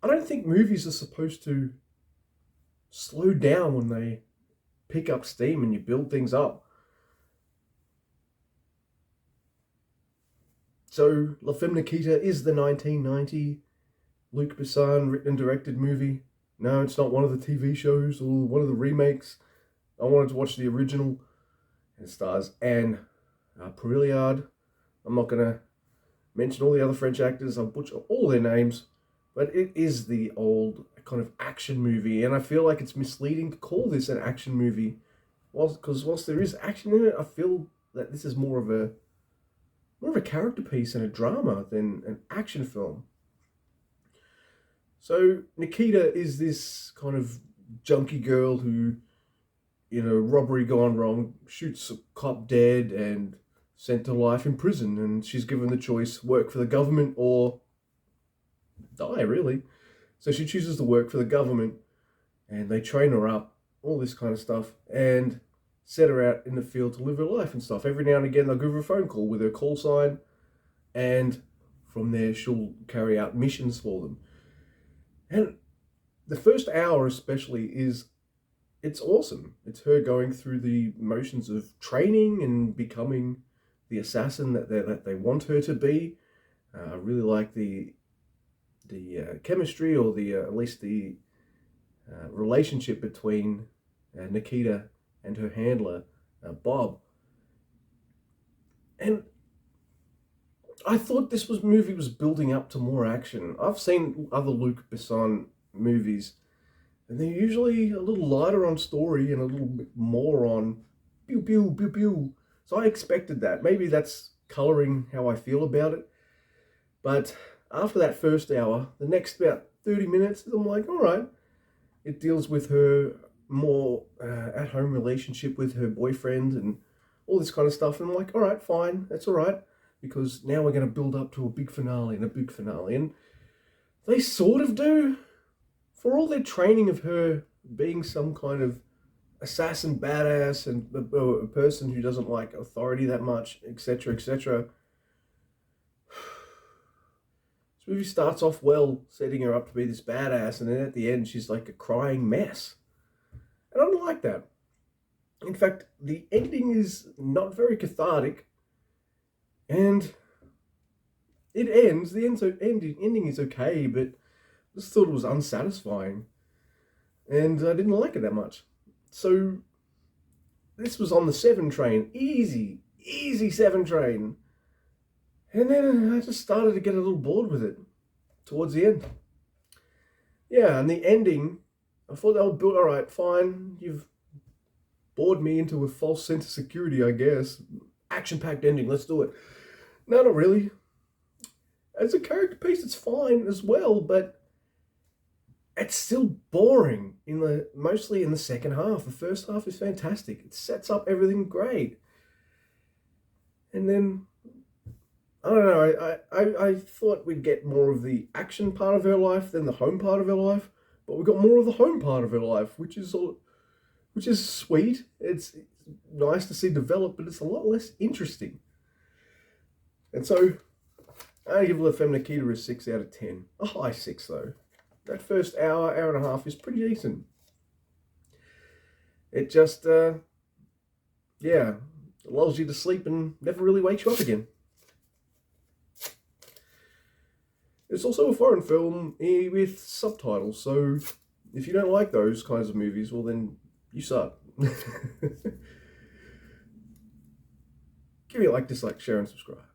I don't think movies are supposed to slow down when they pick up steam and you build things up. So, La Femme Nikita is the 1990 Luc Besson written and directed movie. No, it's not one of the TV shows or one of the remakes. I wanted to watch the original. It stars Anne Prouillard. I'm not going to mention all the other French actors. I'll butcher all their names. But it is the old kind of action movie. And I feel like it's misleading to call this an action movie. Whilst there is action in it, I feel that this is more of a character piece and a drama than an action film. So Nikita is this kind of junkie girl who, robbery gone wrong, shoots a cop dead and sent to life in prison. And she's given the choice, work for the government or die, really. So she chooses to work for the government and they train her up, all this kind of stuff, and set her out in the field to live her life and stuff. Every now and again, they'll give her a phone call with her call sign, and from there, she'll carry out missions for them. And the first hour, especially, it's awesome. It's her going through the motions of training and becoming the assassin that they want her to be. I really like the chemistry, or at least the relationship between Nikita and her handler, Bob. And I thought this movie was building up to more action. I've seen other Luc Besson movies, and they're usually a little lighter on story and a little bit more on pew pew pew pew. So I expected that. Maybe that's colouring how I feel about it. But after that first hour, the next about 30 minutes, I'm like, all right. It deals with her more at-home relationship with her boyfriend and all this kind of stuff. And I'm like, all right, fine, that's all right. Because now we're going to build up to a big finale and a big finale. And they sort of do. For all their training of her being some kind of assassin badass and a person who doesn't like authority that much, etc., etc. This movie starts off well, setting her up to be this badass, and then at the end, she's like a crying mess. And I don't like that. In fact, the ending is not very cathartic, and it ends. The ending is okay, but I just thought it was unsatisfying, and I didn't like it that much. So this was on the 7 train, easy 7 train. And then I just started to get a little bored with it towards the end. Yeah, and the ending, I thought that would build, all right, fine, you've bored me into a false sense of security, I guess. Action-packed ending, let's do it. No, not really. As a character piece, it's fine as well, but it's still boring mostly in the second half. The first half is fantastic. It sets up everything great. And then, I don't know, I thought we'd get more of the action part of her life than the home part of her life, but we got more of the home part of her life, which is sweet. It's nice to see develop, but it's a lot less interesting. And so, I give La Femme Nikita a 6 out of 10. A high 6, though. That first hour and a half is pretty decent. It just, lulls you to sleep and never really wakes you up again. It's also a foreign film with subtitles, so if you don't like those kinds of movies, well then, you suck. Give me a like, dislike, share, and subscribe.